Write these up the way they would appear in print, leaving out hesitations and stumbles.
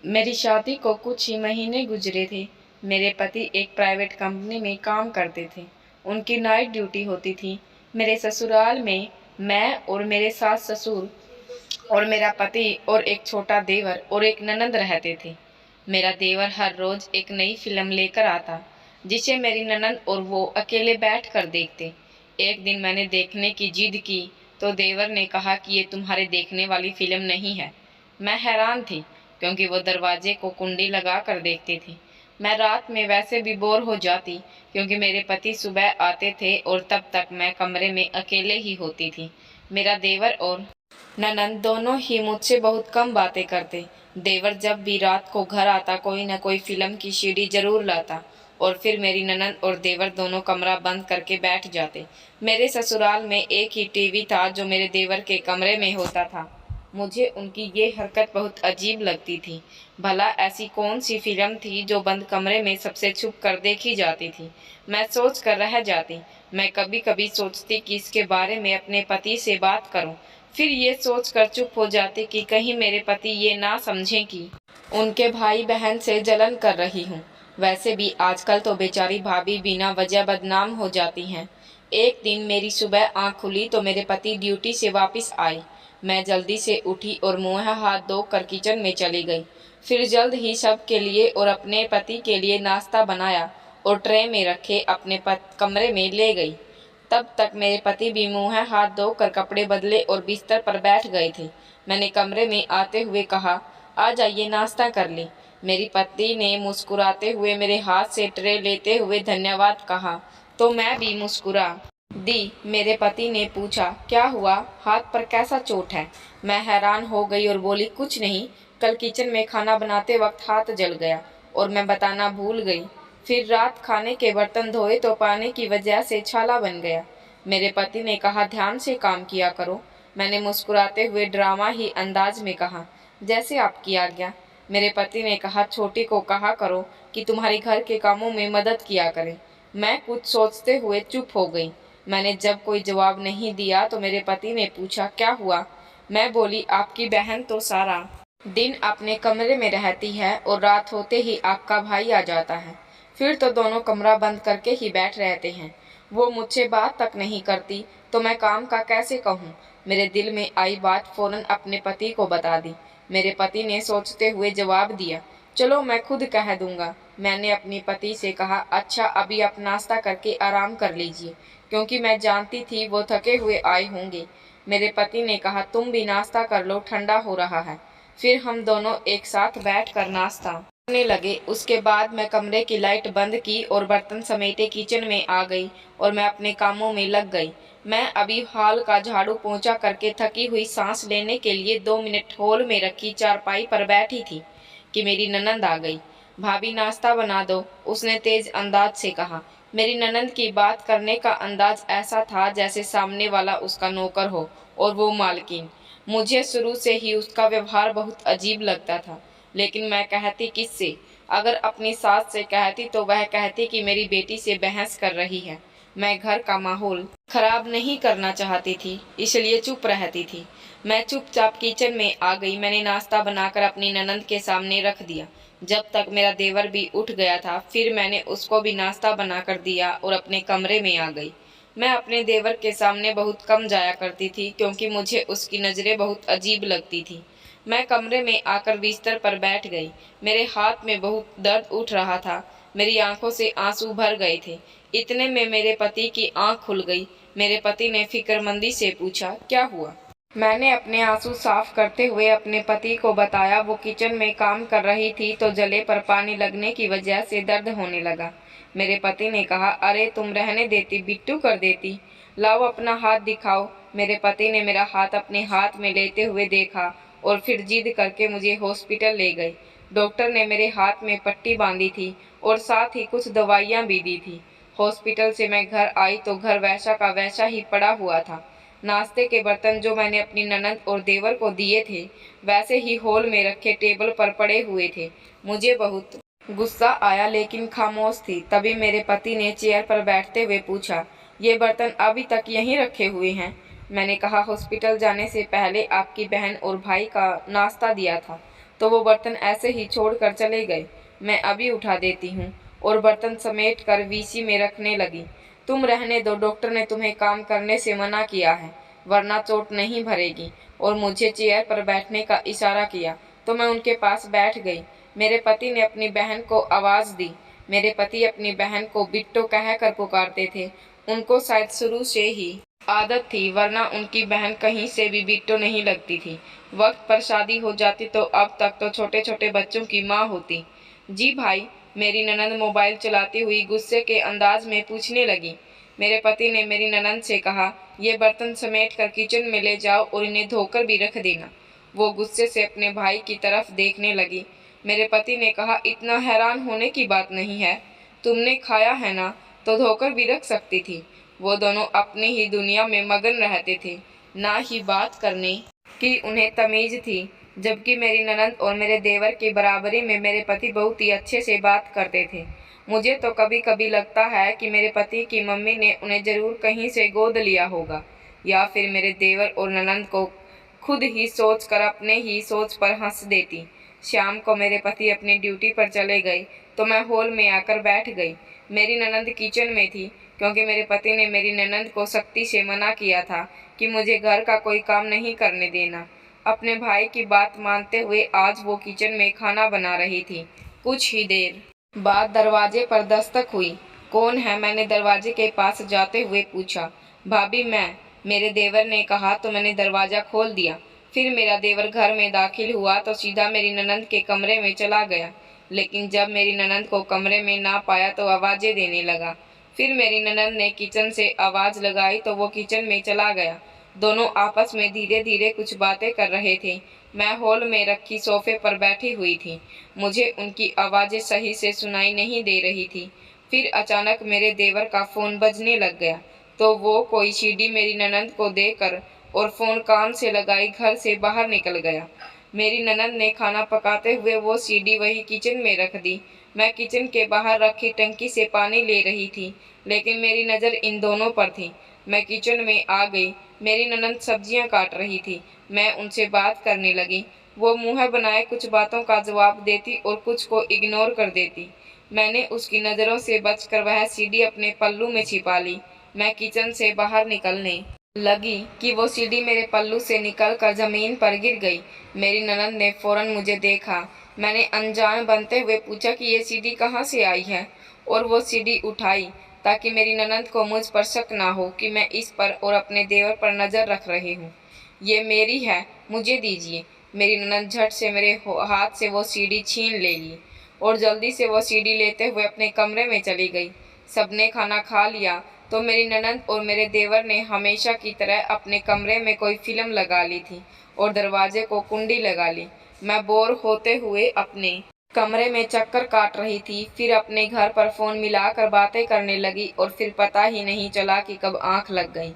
मेरी शादी को कुछ ही महीने गुजरे थे। मेरे पति एक प्राइवेट कंपनी में काम करते थे। उनकी नाइट ड्यूटी होती थी। मेरे ससुराल में मैं और मेरे सास-ससुर और मेरा पति और एक छोटा देवर और एक ननंद रहते थे। मेरा देवर हर रोज एक नई फिल्म लेकर आता, जिसे मेरी ननंद और वो अकेले बैठकर देखते। एक दिन मैंने देखने की जिद की, तो देवर ने कहा कि ये तुम्हारे देखने वाली फिल्म नहीं है। मैं हैरान थी, क्योंकि वो दरवाजे को कुंडी लगा कर देखते थे। मैं रात में वैसे भी बोर हो जाती, क्योंकि मेरे पति सुबह आते थे और तब तक मैं कमरे में अकेले ही होती थी। मेरा देवर और ननंद दोनों ही मुझसे बहुत कम बातें करते। देवर जब भी रात को घर आता कोई न कोई फिल्म की सीडी जरूर लाता, और फिर मेरी ननंद और देवर दोनों कमरा बंद करके बैठ जाते। मेरे ससुराल में एक ही टीवी था जो मेरे देवर के कमरे में होता था। मुझे उनकी ये हरकत बहुत अजीब लगती थी। भला ऐसी कौन सी फिल्म थी जो बंद कमरे में सबसे छुप कर देखी जाती थी? मैं सोच कर रह जाती। मैं कभी कभी सोचती कि इसके बारे में अपने पति से बात करूं, फिर ये सोच कर चुप हो जाती कि कहीं मेरे पति ये ना समझें कि उनके भाई बहन से जलन कर रही हूँ। वैसे भी आजकल तो बेचारी भाभी बिना वजह बदनाम हो जाती हैं। एक दिन मेरी सुबह आँख खुली तो मेरे पति ड्यूटी से वापस आए। मैं जल्दी से उठी और मुँह हाथ धोकर किचन में चली गई। फिर जल्द ही सब के लिए और अपने पति के लिए नाश्ता बनाया और ट्रे में रखे अपने कमरे में ले गई। तब तक मेरे पति भी मुँह हाथ धोकर कपड़े बदले और बिस्तर पर बैठ गए थे। मैंने कमरे में आते हुए कहा, आ जाइए नाश्ता कर लें। मेरी पत्नी ने मुस्कुराते हुए मेरे हाथ से ट्रे लेते हुए धन्यवाद कहा, तो मैं भी मुस्कुरा दी। मेरे पति ने पूछा, क्या हुआ, हाथ पर कैसा चोट है? मैं हैरान हो गई और बोली, कुछ नहीं, कल किचन में खाना बनाते वक्त हाथ जल गया और मैं बताना भूल गई। फिर रात खाने के बर्तन धोए तो पानी की वजह से छाला बन गया। मेरे पति ने कहा, ध्यान से काम किया करो। मैंने मुस्कुराते हुए ड्रामा ही अंदाज में कहा, जैसे आपकी आज्ञा। मेरे पति ने कहा, छोटी को कहा करो कि तुम्हारे घर के कामों में मदद किया करे। मैं कुछ सोचते हुए चुप हो गई। मैंने जब कोई जवाब नहीं दिया तो मेरे पति ने पूछा, क्या हुआ? मैं बोली, आपकी बहन तो सारा दिन अपने कमरे में रहती है और रात होते ही आपका भाई आ जाता है। फिर तो दोनों कमरा बंद करके ही बैठ रहते हैं। वो मुझसे बात तक नहीं करती, तो मैं काम का कैसे कहूँ? मेरे दिल में आई बात फौरन अपने पति को बता दी। मेरे पति ने सोचते हुए जवाब दिया, चलो मैं खुद कह दूंगा। मैंने अपने पति से कहा, अच्छा अभी आप नाश्ता करके आराम कर लीजिए, क्योंकि मैं जानती थी वो थके हुए आए होंगे। मेरे पति ने कहा, तुम भी नाश्ता कर लो, ठंडा हो रहा है। फिर हम दोनों एक साथ बैठकर नाश्ता करने लगे। उसके बाद मैं कमरे की लाइट बंद की और बर्तन समेटे किचन में आ गई और मैं अपने कामों में लग गई। मैं अभी हॉल का झाड़ू पोंछा करके थकी हुई सांस लेने के लिए 2 मिनट हॉल में रखी चारपाई पर बैठी थी कि मेरी ननंद आ गई। भाभी नाश्ता बना दो, उसने तेज अंदाज से कहा। मेरी ननंद की बात करने का अंदाज ऐसा था जैसे सामने वाला उसका नौकर हो और वो मालकिन। मुझे शुरू से ही उसका व्यवहार बहुत अजीब लगता था, लेकिन मैं कहती किससे? अगर अपनी सास से कहती तो वह कहती कि मेरी बेटी से बहस कर रही है। मैं घर का माहौल खराब नहीं करना चाहती थी, इसलिए चुप रहती थी। मैं चुपचाप किचन में आ गई। मैंने नाश्ता बनाकर अपनी ननंद के सामने रख दिया। जब तक मेरा देवर भी उठ गया था, फिर मैंने उसको भी नाश्ता बनाकर दिया और अपने कमरे में आ गई। मैं अपने देवर के सामने बहुत कम जाया करती थी, क्योंकि मुझे उसकी नज़रें बहुत अजीब लगती थी। मैं कमरे में आकर बिस्तर पर बैठ गई। मेरे हाथ में बहुत दर्द उठ रहा था। मेरी आंखों से आंसू भर गए थे। इतने में मेरे पति की आंख खुल गई। मेरे पति ने फिक्रमंदी से पूछा, क्या हुआ? मैंने अपने आंसू साफ करते हुए अपने पति को बताया। वो किचन में काम कर रही थी तो जले पर पानी लगने की वजह से दर्द होने लगा। मेरे पति ने कहा, अरे तुम रहने देती, बिट्टू कर देती। लाओ अपना हाथ दिखाओ। मेरे पति ने मेरा हाथ अपने हाथ में लेते हुए देखा और फिर जिद करके मुझे हॉस्पिटल ले गए। डॉक्टर ने मेरे हाथ में पट्टी बांधी थी और साथ ही कुछ दवाइयाँ भी दी थी। हॉस्पिटल से मैं घर आई तो घर वैसा का वैसा ही पड़ा हुआ था। नाश्ते के बर्तन जो मैंने अपनी ननद और देवर को दिए थे, वैसे ही हॉल में रखे टेबल पर पड़े हुए थे। मुझे बहुत गुस्सा आया, लेकिन खामोश थी। तभी मेरे पति ने चेयर पर बैठते हुए पूछा, ये बर्तन अभी तक यहीं रखे हुए हैं? मैंने कहा, हॉस्पिटल जाने से पहले आपकी बहन और भाई का नाश्ता दिया था। तो वो बर्तन ऐसे ही छोड़कर चले गए। मैं अभी उठा देती हूँ और बर्तन समेट कर वीसी में रखने लगी। तुम रहने दो, डॉक्टर ने तुम्हें काम करने से मना किया है, वरना चोट नहीं भरेगी। और मुझे चेयर पर बैठने का इशारा किया तो मैं उनके पास बैठ गई। मेरे पति ने अपनी बहन को आवाज़ दी। मेरे पति अपनी बहन को बिट्टो कहकर पुकारते थे। उनको शायद शुरू से ही आदत थी, वरना उनकी बहन कहीं से भी बिट्टो नहीं लगती थी। वक्त पर शादी हो जाती तो अब तक तो छोटे छोटे बच्चों की माँ होती। जी भाई, मेरी ननंद मोबाइल चलाती हुई गुस्से के अंदाज में पूछने लगी। मेरे पति ने मेरी ननंद से कहा, ये बर्तन समेट कर किचन में ले जाओ और इन्हें धोकर भी रख देना। वो गुस्से से अपने भाई की तरफ देखने लगी। मेरे पति ने कहा, इतना हैरान होने की बात नहीं है, तुमने खाया है ना, तो धोकर भी रख सकती थी। वो दोनों अपनी ही दुनिया में मगन रहते थे, ना ही बात करने की उन्हें तमीज थी। जबकि मेरी ननंद और मेरे देवर की बराबरी में मेरे पति बहुत ही अच्छे से बात करते थे। मुझे तो कभी कभी लगता है कि मेरे पति की मम्मी ने उन्हें जरूर कहीं से गोद लिया होगा, या फिर मेरे देवर और ननंद को खुद ही सोच कर अपने ही सोच पर हंस देती। शाम को मेरे पति अपनी ड्यूटी पर चले गए तो मैं हॉल में आकर बैठ गई। मेरी ननंद किचन में थी, क्योंकि मेरे पति ने मेरी ननंद को सख्ती से मना किया था कि मुझे घर का कोई काम नहीं करने देना। अपने भाई की बात मानते हुए आज वो किचन में खाना बना रही थी। कुछ ही देर बाद दरवाजे पर दस्तक हुई। कौन है? मैंने दरवाजे के पास जाते हुए पूछा। भाभी, मैं, मेरे देवर ने कहा तो मैंने दरवाज़ा खोल दिया। फिर मेरा देवर घर में दाखिल हुआ तो सीधा मेरी ननंद के कमरे में चला गया। लेकिन जब मेरी ननंद को कमरे में ना पाया तो आवाज़ें देने लगा। फिर मेरी ननंद ने किचन से आवाज़ लगाई तो वो किचन में चला गया। दोनों आपस में धीरे धीरे कुछ बातें कर रहे थे। मैं हॉल में रखी सोफे पर बैठी हुई थी। मुझे उनकी आवाज़ें सही से सुनाई नहीं दे रही थी। फिर अचानक मेरे देवर का फ़ोन बजने लग गया, तो वो कोई सीढ़ी मेरी ननंद को देकर और फ़ोन कान से लगाई घर से बाहर निकल गया। मेरी ननंद ने खाना पकाते हुए वो सीढ़ी वही किचन में रख दी। मैं किचन के बाहर रखी टंकी से पानी ले रही थी, लेकिन मेरी नज़र इन दोनों पर थी। मैं किचन में आ गई। मेरी ननंद सब्जियां काट रही थी। मैं उनसे बात करने लगी। वो मुँह बनाए कुछ बातों का जवाब देती और कुछ को इग्नोर कर देती। मैंने उसकी नज़रों से बचकर वह सीढ़ी अपने पल्लू में छिपा ली। मैं किचन से बाहर निकलने लगी कि वो सीढ़ी मेरे पल्लू से निकलकर ज़मीन पर गिर गई। मेरी ननंद ने फ़ौरन मुझे देखा। मैंने अनजान बनते हुए पूछा कि ये सीढ़ी कहाँ से आई है, और वो सीढ़ी उठाई ताकि मेरी ननंद को मुझ पर शक ना हो कि मैं इस पर और अपने देवर पर नज़र रख रही हूँ। ये मेरी है, मुझे दीजिए। मेरी ननंद झट से मेरे हाथ से वो सीढ़ी छीन ले ली और जल्दी से वो सीढ़ी लेते हुए अपने कमरे में चली गई। सबने खाना खा लिया तो मेरी ननंद और मेरे देवर ने हमेशा की तरह अपने कमरे में कोई फिल्म लगा ली थी और दरवाजे को कुंडी लगा ली। मैं बोर होते हुए अपने कमरे में चक्कर काट रही थी। फिर अपने घर पर फ़ोन मिलाकर बातें करने लगी और फिर पता ही नहीं चला कि कब आँख लग गई।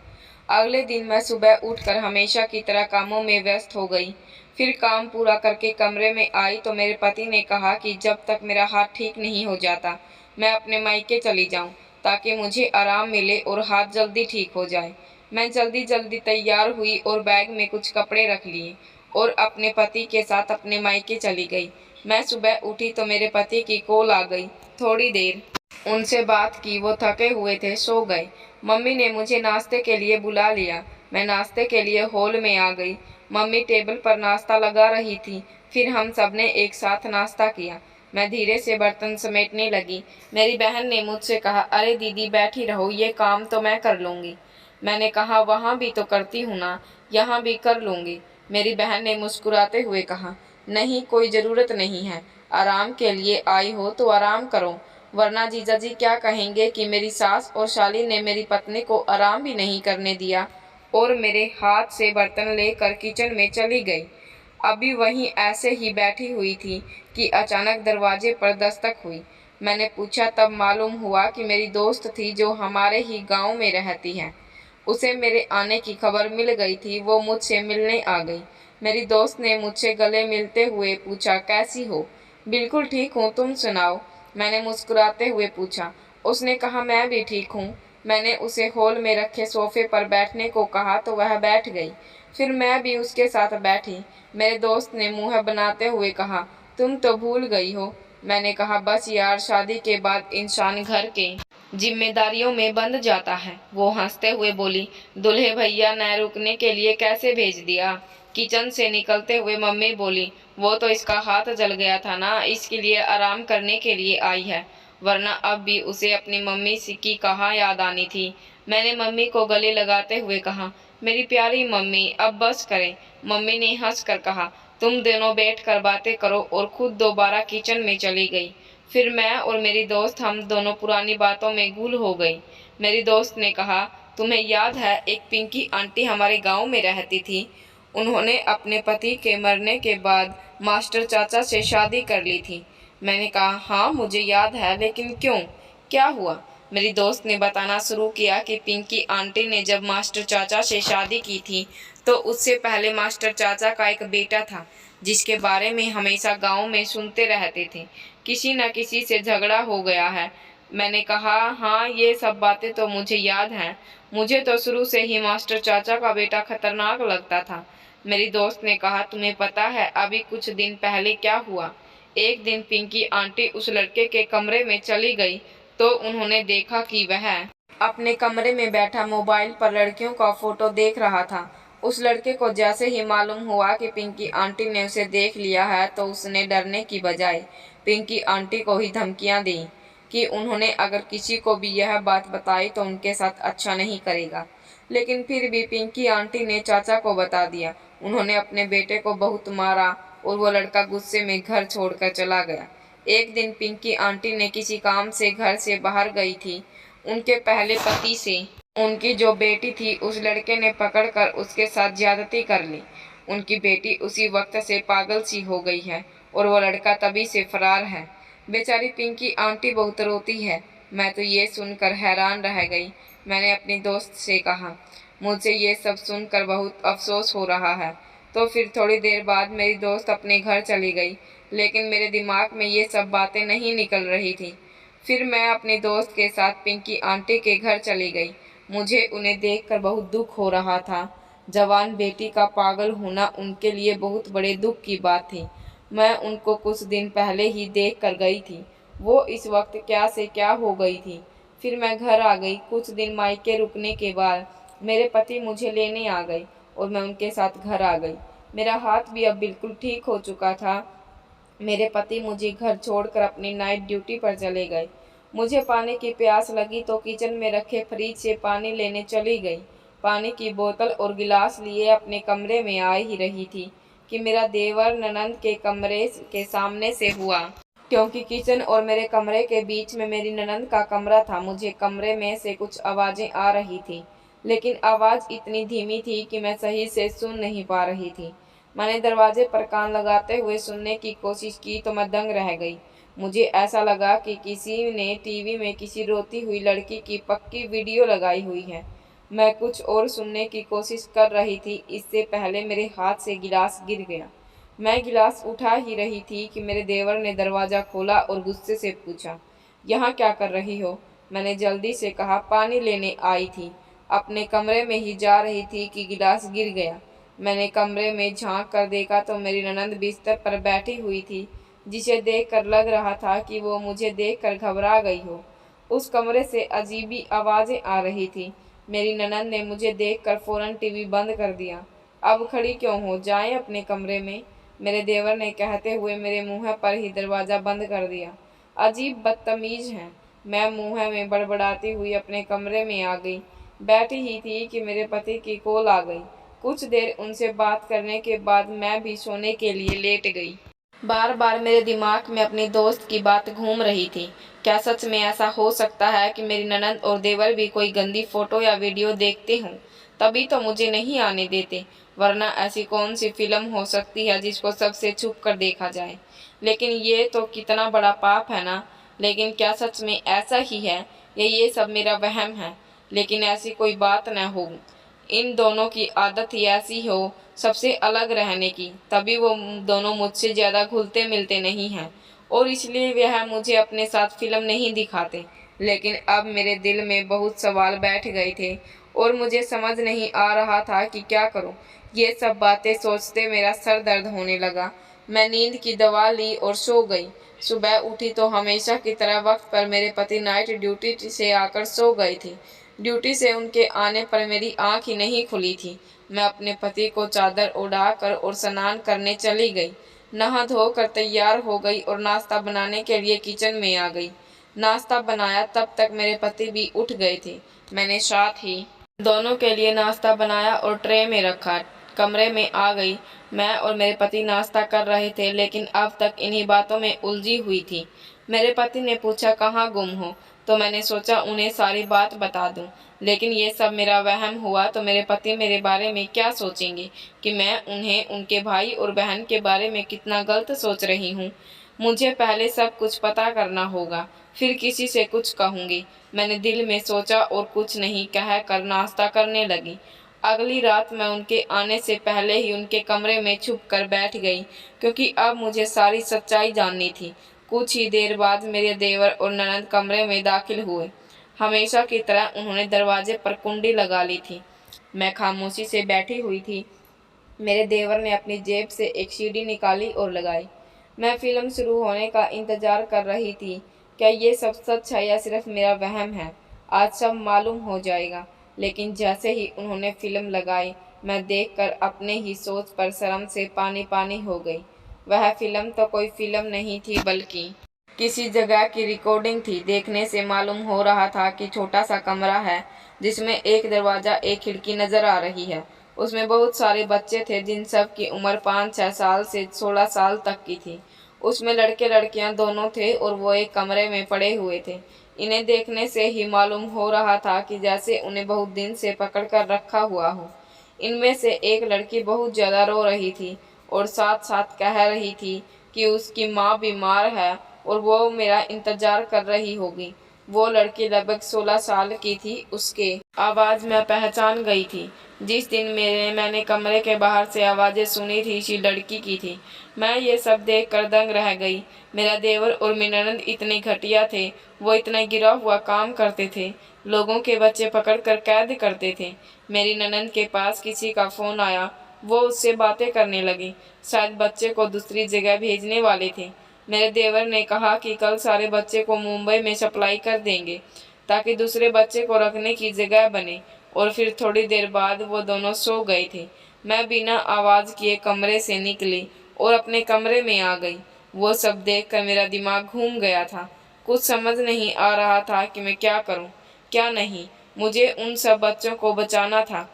अगले दिन मैं सुबह उठकर हमेशा की तरह कामों में व्यस्त हो गई। फिर काम पूरा करके कमरे में आई तो मेरे पति ने कहा कि जब तक मेरा हाथ ठीक नहीं हो जाता मैं अपने मायके चली जाऊं, ताकि मुझे आराम मिले और हाथ जल्दी ठीक हो जाए। मैं जल्दी जल्दी तैयार हुई और बैग में कुछ कपड़े रख लिए और अपने पति के साथ अपने मायके चली गई। मैं सुबह उठी तो मेरे पति की कॉल आ गई। थोड़ी देर उनसे बात की, वो थके हुए थे, सो गए। मम्मी ने मुझे नाश्ते के लिए बुला लिया। मैं नाश्ते के लिए हॉल में आ गई। मम्मी टेबल पर नाश्ता लगा रही थी। फिर हम सब ने एक साथ नाश्ता किया। मैं धीरे से बर्तन समेटने लगी। मेरी बहन ने मुझसे कहा, अरे दीदी बैठी रहो, ये काम तो मैं कर लूँगी। मैंने कहा, वहाँ भी तो करती हूँ ना, यहाँ भी कर लूँगी। मेरी बहन ने मुस्कुराते हुए कहा, नहीं, कोई ज़रूरत नहीं है। आराम के लिए आई हो तो आराम करो, वरना जीजाजी क्या कहेंगे कि मेरी सास और शाली ने मेरी पत्नी को आराम भी नहीं करने दिया और मेरे हाथ से बर्तन लेकर किचन में चली गई। अभी वहीं ऐसे ही बैठी हुई थी कि अचानक दरवाजे पर दस्तक हुई। मैंने पूछा तब मालूम हुआ कि मेरी दोस्त थी जो हमारे ही गांव में रहती है। उसे मेरे आने की खबर मिल गई थी। वो मुझसे मिलने आ गई। मेरी दोस्त ने मुझसे गले मिलते हुए पूछा, कैसी हो? बिल्कुल ठीक हूँ, तुम सुनाओ? मैंने मुस्कुराते हुए पूछा। उसने कहा, मैं भी ठीक हूँ। मैंने उसे हॉल में रखे सोफे पर बैठने को कहा तो वह बैठ गई। फिर मैं भी उसके साथ बैठी। मेरे दोस्त ने मुँह बनाते हुए कहा, तुम तो भूल गई हो। मैंने कहा, बस यार, शादी के बाद इंसान घर के जिम्मेदारियों में बंध जाता है। वो हंसते हुए बोली, दूल्हे भैया ने रुकने के लिए कैसे भेज दिया? किचन से निकलते हुए मम्मी बोली, वो तो इसका हाथ जल गया था ना, इसके लिए आराम करने के लिए आई है, वरना अब भी उसे अपनी मम्मी की कहाँ याद आनी थी। मैंने मम्मी को गले लगाते हुए कहा, मेरी प्यारी मम्मी, अब बस करें। मम्मी ने हंसकर कहा, तुम दोनों बैठ कर बातें करो, और खुद दोबारा किचन में चली गई। फिर मैं और मेरी दोस्त, हम दोनों पुरानी बातों में गुल हो गई। मेरी दोस्त ने कहा, तुम्हें याद है एक पिंकी आंटी हमारे गांव में रहती थी? उन्होंने अपने पति के मरने के बाद मास्टर चाचा से शादी कर ली थी। मैंने कहा, हाँ मुझे याद है, लेकिन क्यों, क्या हुआ? मेरी दोस्त ने बताना शुरू किया कि पिंकी आंटी ने जब मास्टर चाचा से शादी की थी तो उससे पहले मास्टर चाचा का एक बेटा था, जिसके बारे में हमेशा गांव में सुनते रहते थे। किसी न किसी से झगड़ा हो गया है। मैंने कहा, हाँ ये सब बातें तो मुझे याद हैं। मुझे तो शुरू से ही मास्टर चाचा का बेटा खतरनाक लगता था। मेरी दोस्त ने कहा, तुम्हें पता है अभी कुछ दिन पहले क्या हुआ? एक दिन पिंकी आंटी उस लड़के के कमरे में चली गई तो उन्होंने देखा कि वह अपने कमरे में बैठा मोबाइल पर लड़कियों का फोटो देख रहा था। उस लड़के को जैसे ही मालूम हुआ कि पिंकी आंटी ने उसे देख लिया है तो उसने डरने की बजाय पिंकी आंटी को ही धमकियां दी कि उन्होंने अगर किसी को भी यह बात बताई तो उनके साथ अच्छा नहीं करेगा। लेकिन फिर भी पिंकी आंटी ने चाचा को बता दिया। उन्होंने अपने बेटे को बहुत मारा और वो लड़का गुस्से में घर छोड़कर चला गया। एक दिन पिंकी आंटी ने किसी काम से घर से बाहर गई थी। उनके पहले पति से उनकी जो बेटी थी उस लड़के ने पकड़कर उसके साथ ज्यादती कर ली। उनकी बेटी उसी वक्त से पागल सी हो गई है और वो लड़का तभी से फरार है। बेचारी पिंकी आंटी बहुत रोती है। मैं तो ये सुनकर हैरान रह गई। मैंने अपनी दोस्त से कहा, मुझे ये सब सुनकर बहुत अफसोस हो रहा है। तो फिर थोड़ी देर बाद मेरी दोस्त अपने घर चली गई, लेकिन मेरे दिमाग में ये सब बातें नहीं निकल रही थी। फिर मैं अपनी दोस्त के साथ पिंकी आंटी के घर चली गई। मुझे उन्हें देखकर बहुत दुख हो रहा था। जवान बेटी का पागल होना उनके लिए बहुत बड़े दुख की बात थी। मैं उनको कुछ दिन पहले ही देख कर गई थी। वो इस वक्त क्या से क्या हो गई थी। फिर मैं घर आ गई। कुछ दिन मायके रुकने के बाद मेरे पति मुझे लेने आ गए और मैं उनके साथ घर आ गई। मेरा हाथ भी अब बिल्कुल ठीक हो चुका था। मेरे पति मुझे घर छोड़कर अपनी नाइट ड्यूटी पर चले गए। मुझे पानी की प्यास लगी तो किचन में रखे फ्रिज से पानी लेने चली गई। पानी की बोतल और गिलास लिए अपने कमरे में आ ही रही थी कि मेरा देवर ननंद के कमरे के सामने से हुआ। क्योंकि किचन और मेरे कमरे के बीच में मेरी ननंद का कमरा था, मुझे कमरे में से कुछ आवाज़ें आ रही थी, लेकिन आवाज़ इतनी धीमी थी कि मैं सही से सुन नहीं पा रही थी। मैंने दरवाजे पर कान लगाते हुए सुनने की कोशिश की तो मैं दंग रह गई। मुझे ऐसा लगा कि किसी ने टीवी में किसी रोती हुई लड़की की पक्की वीडियो लगाई हुई है। मैं कुछ और सुनने की कोशिश कर रही थी, इससे पहले मेरे हाथ से गिलास गिर गया। मैं गिलास उठा ही रही थी कि मेरे देवर ने दरवाज़ा खोला और गुस्से से पूछा, यहाँ क्या कर रही हो? मैंने जल्दी से कहा, पानी लेने आई थी। अपने कमरे में ही जा रही थी कि गिलास गिर गया। मैंने कमरे में झांक कर देखा तो मेरी ननंद बिस्तर पर बैठी हुई थी, जिसे देखकर लग रहा था कि वो मुझे देखकर घबरा गई हो। उस कमरे से अजीबी आवाज़ें आ रही थी। मेरी ननंद ने मुझे देखकर फौरन टीवी बंद कर दिया। अब खड़ी क्यों हो, जाएं अपने कमरे में, मेरे देवर ने कहते हुए मेरे मुँह पर ही दरवाज़ा बंद कर दिया। अजीब बदतमीज हैं। मैं मुँह में बड़बड़ाती हुई अपने कमरे में आ गई। बैठी ही थी कि मेरे पति की कॉल आ गई। कुछ देर उनसे बात करने के बाद मैं भी सोने के लिए लेट गई। बार बार मेरे दिमाग में अपनी दोस्त की बात घूम रही थी। क्या सच में ऐसा हो सकता है कि मेरी ननंद और देवर भी कोई गंदी फोटो या वीडियो देखते हों, तभी तो मुझे नहीं आने देते, वरना ऐसी कौन सी फिल्म हो सकती है जिसको सबसे छुप कर देखा जाए। लेकिन ये तो कितना बड़ा पाप है ना। लेकिन क्या सच में ऐसा ही है या ये सब मेरा वहम है? लेकिन ऐसी कोई बात न हो। इन दोनों की आदत ही ऐसी हो सबसे अलग रहने की, तभी वो दोनों मुझसे ज़्यादा घुलते मिलते नहीं हैं और इसलिए वह मुझे अपने साथ फिल्म नहीं दिखाते। लेकिन अब मेरे दिल में बहुत सवाल बैठ गए थे और मुझे समझ नहीं आ रहा था कि क्या करूं। ये सब बातें सोचते मेरा सर दर्द होने लगा। मैं नींद की दवा ली और सो गई। सुबह उठी तो हमेशा की तरह वक्त पर मेरे पति नाइट ड्यूटी से आकर सो गए थे। ड्यूटी से उनके आने पर मेरी आँख ही नहीं खुली थी। मैं अपने पति को चादर उड़ाकर और स्नान करने चली गई। नहा धोकर तैयार हो गई और नाश्ता बनाने के लिए किचन में आ गई। नाश्ता बनाया तब तक मेरे पति भी उठ गए थे। मैंने साथ ही दोनों के लिए नाश्ता बनाया और ट्रे में रखा। कमरे में आ गई। मैं और मेरे पति नाश्ता कर रहे थे, लेकिन अब तक इन्हीं बातों में उलझी हुई थी। मेरे पति ने पूछा कहाँ गुम हो, तो मैंने सोचा उन्हें सारी बात बता दूं। लेकिन ये सब मेरा वहम हुआ तो मेरे पति मेरे बारे में क्या सोचेंगे कि मैं उन्हें उनके भाई और बहन के बारे में कितना गलत सोच रही हूँ। मुझे पहले सब कुछ पता करना होगा, फिर किसी से कुछ कहूँगी। मैंने दिल में सोचा और कुछ नहीं कह कर नाश्ता करने लगी। अगली रात मैं उनके आने से पहले ही उनके कमरे में छुप कर बैठ गई, क्योंकि अब मुझे सारी सच्चाई जाननी थी। कुछ ही देर बाद मेरे देवर और ननद कमरे में दाखिल हुए। हमेशा की तरह उन्होंने दरवाजे पर कुंडी लगा ली थी। मैं खामोशी से बैठी हुई थी। मेरे देवर ने अपनी जेब से एक सीडी निकाली और लगाई। मैं फिल्म शुरू होने का इंतजार कर रही थी। क्या ये सब सच है या सिर्फ मेरा वहम है? आज सब मालूम हो जाएगा। लेकिन जैसे ही उन्होंने फिल्म लगाई, मैं देखकर अपने ही सोच पर शर्म से पानी पानी हो गई। वह फिल्म तो कोई फिल्म नहीं थी, बल्कि किसी जगह की रिकॉर्डिंग थी। देखने से मालूम हो रहा था कि छोटा सा कमरा है, जिसमें एक दरवाजा एक खिड़की नजर आ रही है। उसमें बहुत सारे बच्चे थे, जिन सब की उम्र 5-6 साल से 16 साल तक की थी। उसमें लड़के लड़कियां दोनों थे और वो एक कमरे में पड़े हुए थे। इन्हें देखने से ही मालूम हो रहा था कि जैसे उन्हें बहुत दिन से पकड़ कर रखा हुआ हो। इनमें से एक लड़की बहुत ज़्यादा रो रही थी और साथ साथ कह रही थी कि उसकी माँ बीमार है और वो मेरा इंतजार कर रही होगी। वो लड़की लगभग 16 साल की थी। उसके आवाज़ मैं पहचान गई थी। जिस दिन मैंने कमरे के बाहर से आवाज़ें सुनी थी, इसी लड़की की थी। मैं ये सब देख कर दंग रह गई। मेरा देवर और मेरी ननद इतने घटिया थे। वो इतना गिरा हुआ काम करते थे, लोगों के बच्चे पकड़ कर कैद करते थे। मेरी ननद के पास किसी का फ़ोन आया। वो उससे बातें करने लगी। शायद बच्चे को दूसरी जगह भेजने वाले थे। मेरे देवर ने कहा कि कल सारे बच्चे को मुंबई में सप्लाई कर देंगे, ताकि दूसरे बच्चे को रखने की जगह बने। और फिर थोड़ी देर बाद वो दोनों सो गए थे। मैं बिना आवाज़ किए कमरे से निकली और अपने कमरे में आ गई। वो सब देखकर मेरा दिमाग घूम गया था। कुछ समझ नहीं आ रहा था कि मैं क्या करूं, क्या नहीं। मुझे उन सब बच्चों को बचाना था।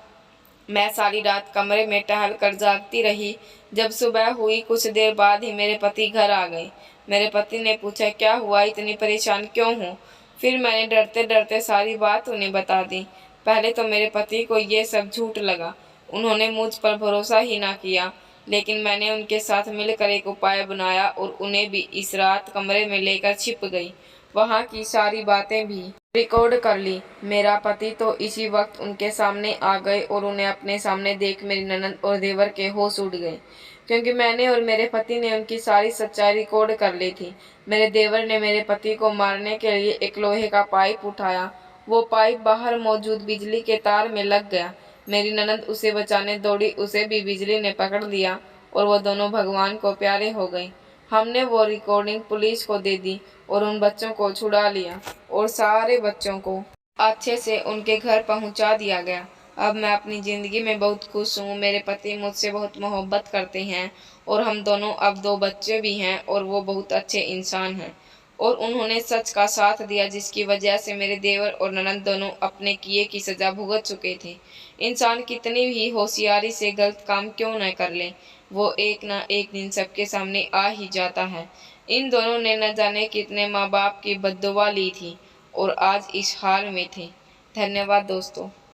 मैं सारी रात कमरे में टहल कर जागती रही। जब सुबह हुई, कुछ देर बाद ही मेरे पति घर आ गए। मेरे पति ने पूछा क्या हुआ, इतनी परेशान क्यों हो? फिर मैंने डरते डरते सारी बात उन्हें बता दी। पहले तो मेरे पति को ये सब झूठ लगा। उन्होंने मुझ पर भरोसा ही ना किया। लेकिन मैंने उनके साथ मिलकर एक उपाय बनाया और उन्हें भी इस रात कमरे में लेकर छिप गई। वहाँ की सारी बातें भी रिकॉर्ड कर ली। मेरा पति तो इसी वक्त उनके सामने आ गए और उन्हें अपने सामने देख मेरी ननद और देवर के होश उड़ गए, क्योंकि मैंने और मेरे पति ने उनकी सारी सच्चाई रिकॉर्ड कर ली थी। मेरे देवर ने मेरे पति को मारने के लिए एक लोहे का पाइप उठाया। वो पाइप बाहर मौजूद बिजली के तार में लग गया। मेरी ननद उसे बचाने दौड़ी, उसे भी बिजली ने पकड़ लिया और वो दोनों भगवान को प्यारे हो गई। हमने वो रिकॉर्डिंग पुलिस को दे दी और उन बच्चों को छुड़ा लिया और सारे बच्चों को अच्छे से उनके घर पहुंचा दिया गया। अब मैं अपनी ज़िंदगी में बहुत खुश हूँ। मेरे पति मुझसे बहुत मोहब्बत करते हैं और हम दोनों अब 2 बच्चे भी हैं और वो बहुत अच्छे इंसान हैं। और उन्होंने सच का साथ दिया, जिसकी वजह से मेरे देवर और ननद दोनों अपने किए की सज़ा भुगत चुके थे। इंसान कितनी भी होशियारी से गलत काम क्यों न कर ले, वो एक ना एक दिन सबके सामने आ ही जाता है। इन दोनों ने न जाने कितने माँ बाप की बद्दुआ ली थी और आज इस हाल में थे। धन्यवाद दोस्तों।